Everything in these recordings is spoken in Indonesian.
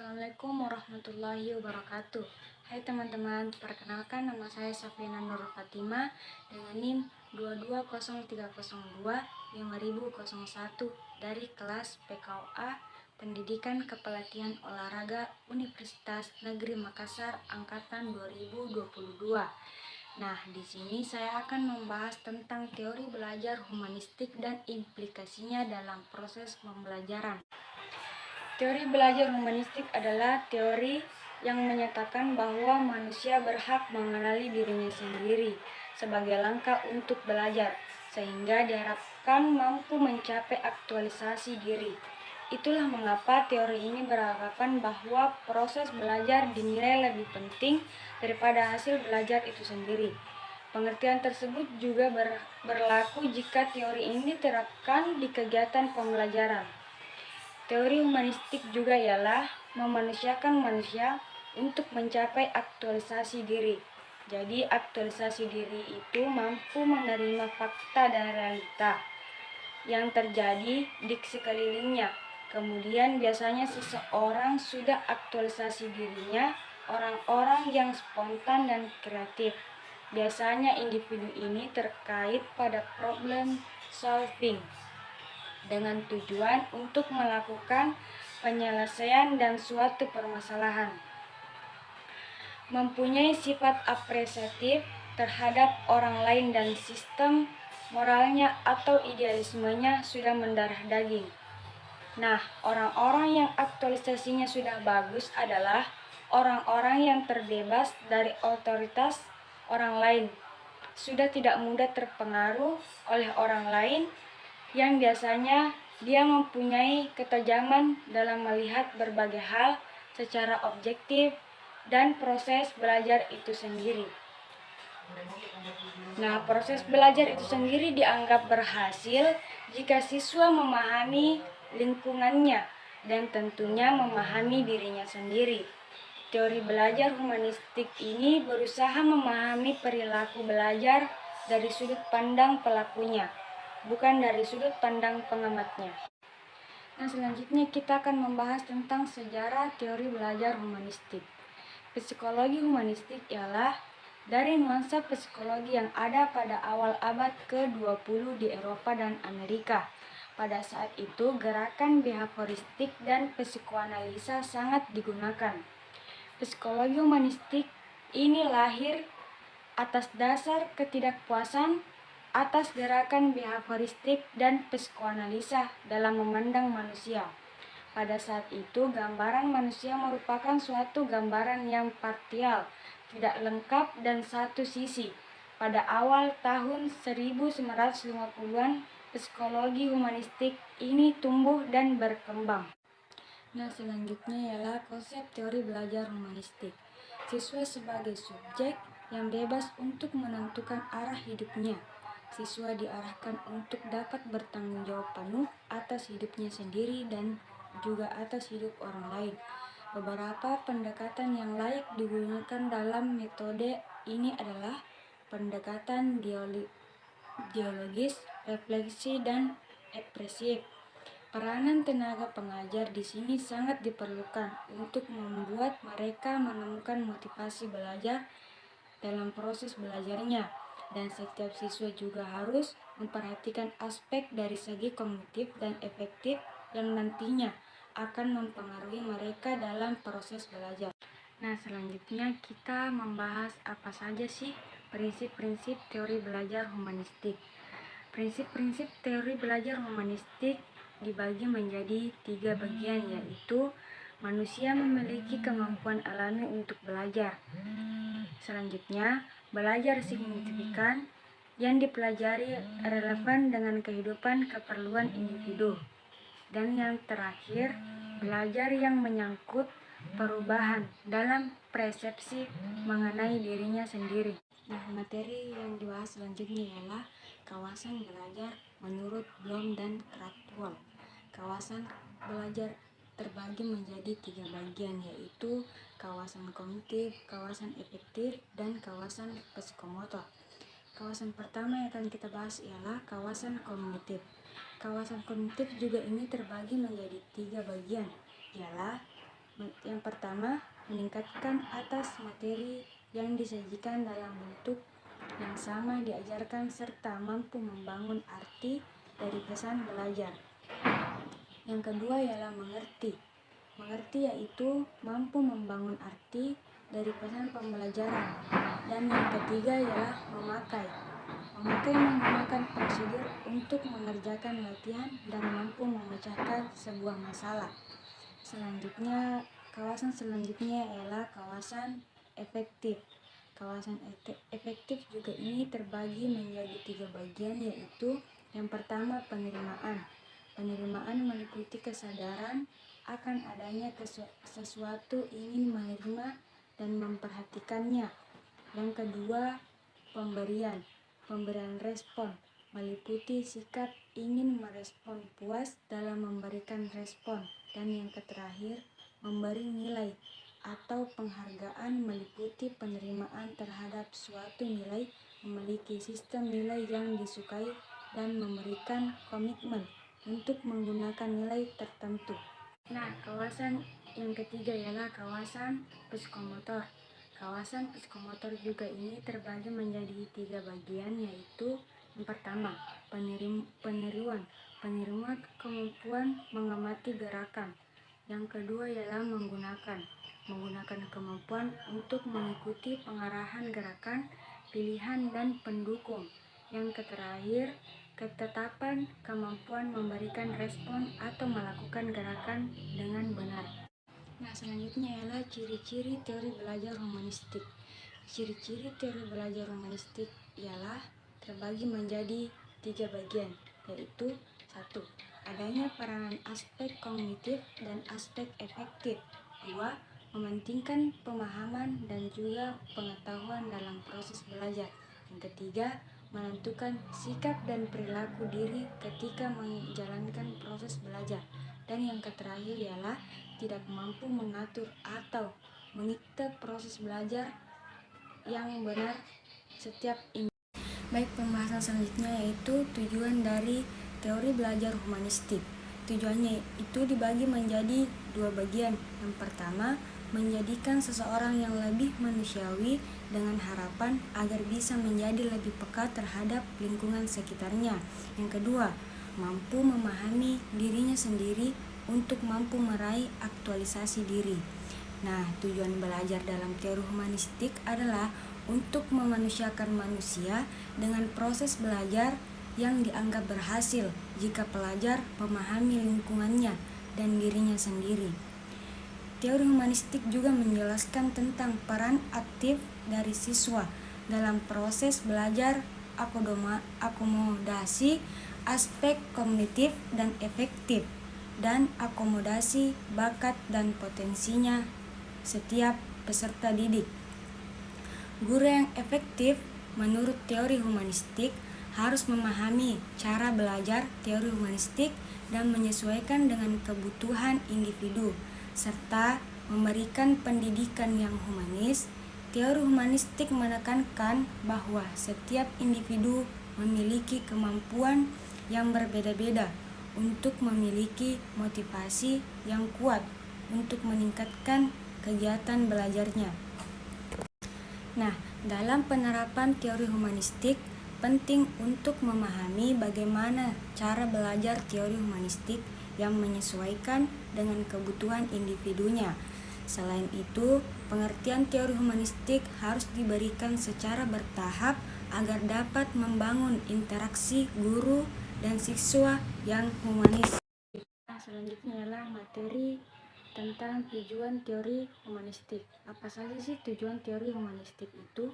Assalamualaikum warahmatullahi wabarakatuh. Hai teman-teman, perkenalkan nama saya Safina Nur Fatima dengan NIM 220302 5001 dari kelas PKOA Pendidikan Kepelatihan Olahraga Universitas Negeri Makassar angkatan 2022. Nah, di sini saya akan membahas tentang teori belajar humanistik dan implikasinya dalam proses pembelajaran. Teori belajar humanistik adalah teori yang menyatakan bahwa manusia berhak mengenali dirinya sendiri sebagai langkah untuk belajar, sehingga diharapkan mampu mencapai aktualisasi diri. Itulah mengapa teori ini beranggapan bahwa proses belajar dinilai lebih penting daripada hasil belajar itu sendiri. Pengertian tersebut juga berlaku jika teori ini diterapkan di kegiatan pembelajaran. Teori humanistik juga ialah memanusiakan manusia untuk mencapai aktualisasi diri. Jadi aktualisasi diri itu mampu menerima fakta dan realita yang terjadi di sekelilingnya. Kemudian biasanya seseorang sudah aktualisasi dirinya, orang-orang yang spontan dan kreatif. Biasanya individu ini terkait pada problem solving dengan tujuan untuk melakukan penyelesaian dan suatu permasalahan. Mempunyai sifat apresiatif terhadap orang lain dan sistem moralnya atau idealismenya sudah mendarah daging. Nah, orang-orang yang aktualisasinya sudah bagus adalah orang-orang yang terbebas dari otoritas orang lain, sudah tidak mudah terpengaruh oleh orang lain, yang biasanya dia mempunyai ketajaman dalam melihat berbagai hal secara objektif dan proses belajar itu sendiri. Nah, proses belajar itu sendiri dianggap berhasil jika siswa memahami lingkungannya dan tentunya memahami dirinya sendiri. Teori belajar humanistik ini berusaha memahami perilaku belajar dari sudut pandang pelakunya, bukan dari sudut pandang pengamatnya. Nah, selanjutnya kita akan membahas tentang sejarah teori belajar humanistik. Psikologi humanistik ialah dari nuansa psikologi yang ada pada awal abad ke-20 di Eropa dan Amerika. Pada saat itu, gerakan behavioristik dan psikoanalisa sangat digunakan. Psikologi humanistik ini lahir atas dasar ketidakpuasan atas gerakan behavioristik dan psikoanalisa dalam memandang manusia. Pada saat itu, gambaran manusia merupakan suatu gambaran yang parsial, tidak lengkap dan satu sisi. Pada awal tahun 1950-an, psikologi humanistik ini tumbuh dan berkembang. Nah, selanjutnya ialah konsep teori belajar humanistik. Siswa sebagai subjek yang bebas untuk menentukan arah hidupnya. Siswa diarahkan untuk dapat bertanggung jawab penuh atas hidupnya sendiri dan juga atas hidup orang lain. Beberapa pendekatan yang layak digunakan dalam metode ini adalah pendekatan dialogis, refleksi, dan ekspresif. Peranan tenaga pengajar di sini sangat diperlukan untuk membuat mereka menemukan motivasi belajar dalam proses belajarnya, dan setiap siswa juga harus memperhatikan aspek dari segi kognitif dan efektif yang nantinya akan mempengaruhi mereka dalam proses belajar. Nah, selanjutnya kita membahas apa saja sih prinsip-prinsip teori belajar humanistik. Prinsip-prinsip teori belajar humanistik dibagi menjadi 3 bagian, yaitu manusia memiliki kemampuan alami untuk belajar. Selanjutnya, belajar signifikan yang dipelajari relevan dengan kehidupan keperluan individu. Dan yang terakhir, belajar yang menyangkut perubahan dalam persepsi mengenai dirinya sendiri. Nah, materi yang dibahas selanjutnya ialah kawasan belajar menurut Bloom dan Krathwohl. Kawasan belajar terbagi menjadi 3 bagian, yaitu kawasan kognitif, kawasan efektif, dan kawasan psikomotor. Kawasan pertama yang akan kita bahas ialah kawasan kognitif. Kawasan kognitif juga ini terbagi menjadi 3 bagian, ialah Yang pertama, meningkatkan atas materi yang disajikan dalam bentuk yang sama diajarkan serta mampu membangun arti dari pesan belajar. Yang kedua ialah mengerti. Mengerti yaitu mampu membangun arti dari pesan pembelajaran. Dan yang ketiga ialah memakai. Memakai menggunakan prosedur untuk mengerjakan latihan dan mampu memecahkan sebuah masalah. Kawasan selanjutnya ialah kawasan efektif. Kawasan efektif juga ini terbagi menjadi 3 bagian, yaitu yang pertama penerimaan. Penerimaan meliputi kesadaran akan adanya sesuatu, ingin menerima dan memperhatikannya. Yang kedua, pemberian. Pemberian respon meliputi sikap ingin merespon puas dalam memberikan respon. Dan yang terakhir, memberi nilai atau penghargaan meliputi penerimaan terhadap suatu nilai, memiliki sistem nilai yang disukai, dan memberikan komitmen untuk menggunakan nilai tertentu. Nah, kawasan yang ketiga ialah kawasan psikomotor. Kawasan psikomotor juga ini terbagi menjadi 3 bagian, yaitu yang pertama, peniruan. Peniruan kemampuan mengamati gerakan. Yang kedua ialah menggunakan kemampuan untuk mengikuti pengarahan gerakan, pilihan, dan pendukung. Yang terakhir, ketetapan kemampuan memberikan respon atau melakukan gerakan dengan benar. Nah, selanjutnya ialah ciri-ciri teori belajar humanistik. Ciri-ciri teori belajar humanistik ialah terbagi menjadi 3 bagian, yaitu 1. Adanya peranan aspek kognitif dan aspek efektif. 2. Mementingkan pemahaman dan juga pengetahuan dalam proses belajar. Yang ketiga, menentukan sikap dan perilaku diri ketika menjalankan proses belajar. Dan yang terakhir ialah tidak mampu mengatur atau mengikte proses belajar yang benar setiap ini. Baik, pembahasan selanjutnya yaitu tujuan dari teori belajar humanistik. Tujuannya itu dibagi menjadi 2 bagian. Yang pertama, menjadikan seseorang yang lebih manusiawi dengan harapan agar bisa menjadi lebih peka terhadap lingkungan sekitarnya. Yang kedua, mampu memahami dirinya sendiri untuk mampu meraih aktualisasi diri. Nah, tujuan belajar dalam teori humanistik adalah untuk memanusiakan manusia dengan proses belajar yang dianggap berhasil jika pelajar memahami lingkungannya dan dirinya sendiri. Teori humanistik juga menjelaskan tentang peran aktif dari siswa dalam proses belajar, akomodasi aspek kognitif dan efektif, dan akomodasi bakat dan potensinya setiap peserta didik. Guru yang efektif menurut teori humanistik harus memahami cara belajar teori humanistik dan menyesuaikan dengan kebutuhan individu, serta memberikan pendidikan yang humanis. Teori humanistik menekankan bahwa setiap individu memiliki kemampuan yang berbeda-beda untuk memiliki motivasi yang kuat untuk meningkatkan kegiatan belajarnya. Nah, dalam penerapan teori humanistik, penting untuk memahami bagaimana cara belajar teori humanistik yang menyesuaikan dengan kebutuhan individunya. Selain itu, pengertian teori humanistik harus diberikan secara bertahap agar dapat membangun interaksi guru dan siswa yang humanis. Nah, selanjutnya adalah materi tentang tujuan teori humanistik. Apa saja sih tujuan teori humanistik itu?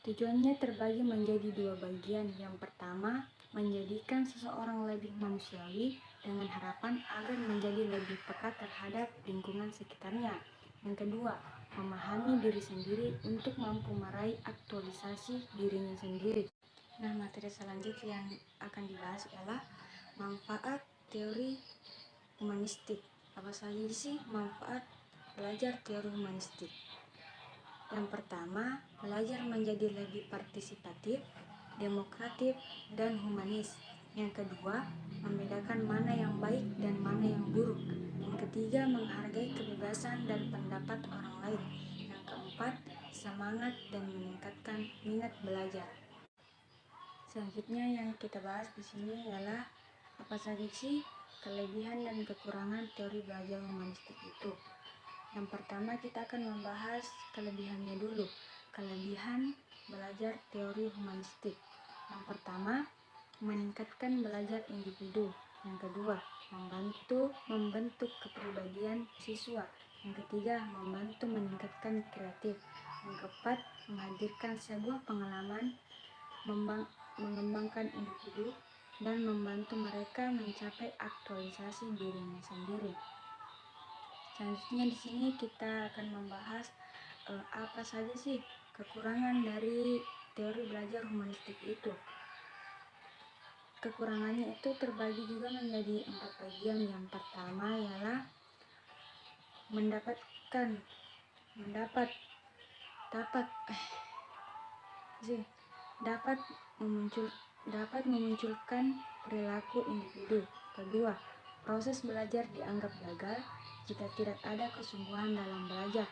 Tujuannya terbagi menjadi 2 bagian. Yang pertama, menjadikan seseorang lebih manusiawi dengan harapan agar menjadi lebih peka terhadap lingkungan sekitarnya. Yang kedua, memahami diri sendiri untuk mampu meraih aktualisasi dirinya sendiri. Nah, materi selanjutnya yang akan dibahas adalah manfaat teori humanistik. Apa saja sih manfaat belajar teori humanistik? Yang pertama, belajar menjadi lebih partisipatif, demokratif, dan humanis. Yang kedua, membedakan mana yang baik dan mana yang buruk. Yang ketiga, menghargai kebebasan dan pendapat orang lain. Yang keempat, semangat dan meningkatkan minat belajar. Selanjutnya yang kita bahas di sini ialah apa saja sih kelebihan dan kekurangan teori belajar humanistik itu. Yang pertama kita akan membahas kelebihannya dulu. Kelebihan belajar teori humanistik. Yang pertama, meningkatkan belajar individu. Yang kedua, membentuk kepribadian siswa. Yang ketiga, membantu meningkatkan kreatif. Yang keempat, menghadirkan sebuah pengalaman, mengembangkan individu, dan membantu mereka mencapai aktualisasi dirinya sendiri. Selanjutnya di sini kita akan membahas apa saja sih kekurangan dari teori belajar humanistik itu. Kekurangannya itu terbagi juga menjadi 4 bagian. Yang pertama ialah dapat memunculkan perilaku individu. Kedua, proses belajar dianggap gagal jika tidak ada kesungguhan dalam belajar.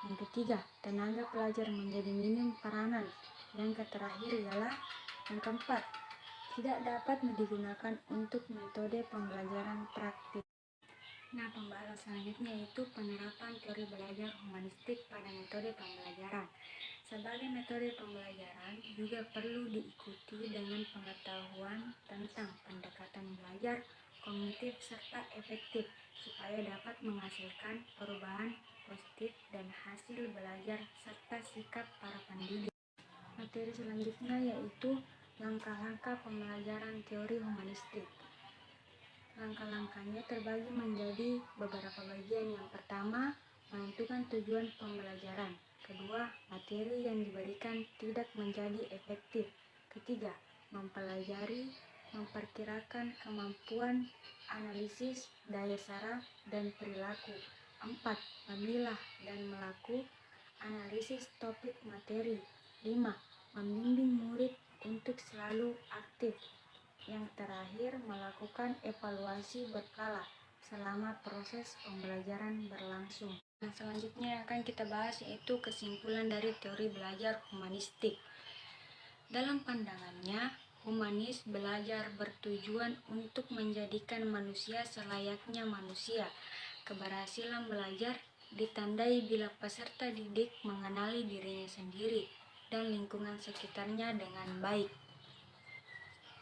Yang ketiga, tenaga pelajar menjadi minim peranan. Yang terakhir ialah yang keempat, tidak dapat digunakan untuk metode pembelajaran praktik. Nah, pembahasan selanjutnya yaitu penerapan teori belajar humanistik pada metode pembelajaran. Sebagai metode pembelajaran juga perlu diikuti dengan pengetahuan tentang pendekatan belajar kognitif serta efektif supaya dapat menghasilkan perubahan positif dan hasil belajar serta sikap para pendidik. Materi selanjutnya yaitu langkah-langkah pembelajaran teori humanistik. Langkah-langkahnya terbagi menjadi beberapa bagian. Yang pertama, menentukan tujuan pembelajaran. Kedua, materi yang diberikan tidak menjadi efektif. Ketiga, mempelajari, memperkirakan kemampuan analisis, daya saraf, dan perilaku. 4. Memilah dan melakukan analisis topik materi. 5. Membimbing murid untuk selalu aktif. Yang terakhir, melakukan evaluasi berkala selama proses pembelajaran berlangsung. Nah, selanjutnya akan kita bahas yaitu kesimpulan dari teori belajar humanistik. Dalam pandangannya, humanis belajar bertujuan untuk menjadikan manusia selayaknya manusia. Keberhasilan belajar ditandai bila peserta didik mengenali dirinya sendiri dan lingkungan sekitarnya dengan baik.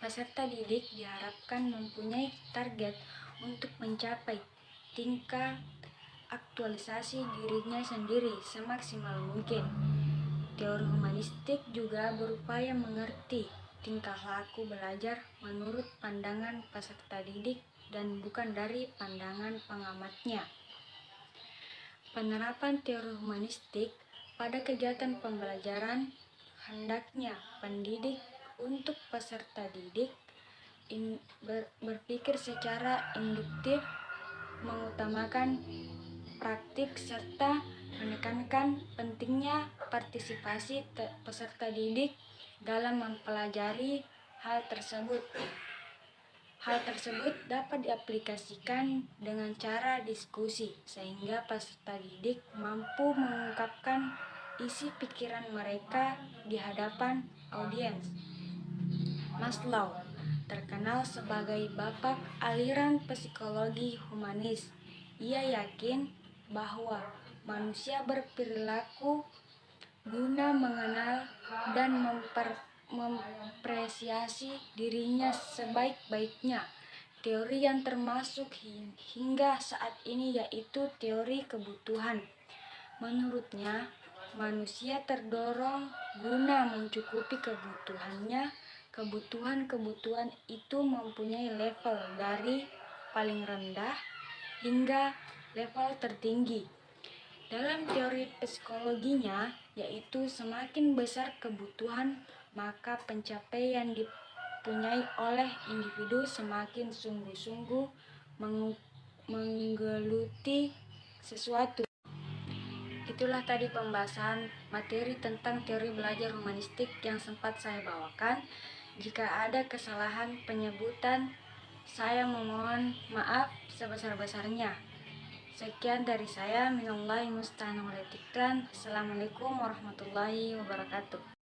Peserta didik diharapkan mempunyai target untuk mencapai tingkat aktualisasi dirinya sendiri semaksimal mungkin. Teori humanistik juga berupaya mengerti tingkah laku belajar menurut pandangan peserta didik dan bukan dari pandangan pengamatnya. Penerapan teori humanistik pada kegiatan pembelajaran hendaknya pendidik untuk peserta didik berpikir secara induktif, mengutamakan praktik serta menekankan pentingnya partisipasi peserta didik dalam mempelajari hal tersebut. Hal tersebut dapat diaplikasikan dengan cara diskusi sehingga peserta didik mampu mengungkapkan isi pikiran mereka di hadapan audiens. Maslow terkenal sebagai bapak aliran psikologi humanis. Ia yakin bahwa manusia berperilaku guna mengenal dan mempresiasi dirinya sebaik-baiknya. Teori yang termasuk hingga saat ini yaitu teori kebutuhan. Menurutnya, manusia terdorong guna mencukupi kebutuhannya. Kebutuhan itu mempunyai level dari paling rendah hingga level tertinggi. Dalam teori psikologinya, yaitu semakin besar kebutuhan, maka pencapaian dipunyai oleh individu semakin sungguh-sungguh menggeluti sesuatu. Itulah tadi pembahasan materi tentang teori belajar humanistik yang sempat saya bawakan. Jika ada kesalahan penyebutan, saya memohon maaf sebesar-besarnya. Sekian dari saya. Minallahi musta'an wal Assalamualaikum warahmatullahi wabarakatuh.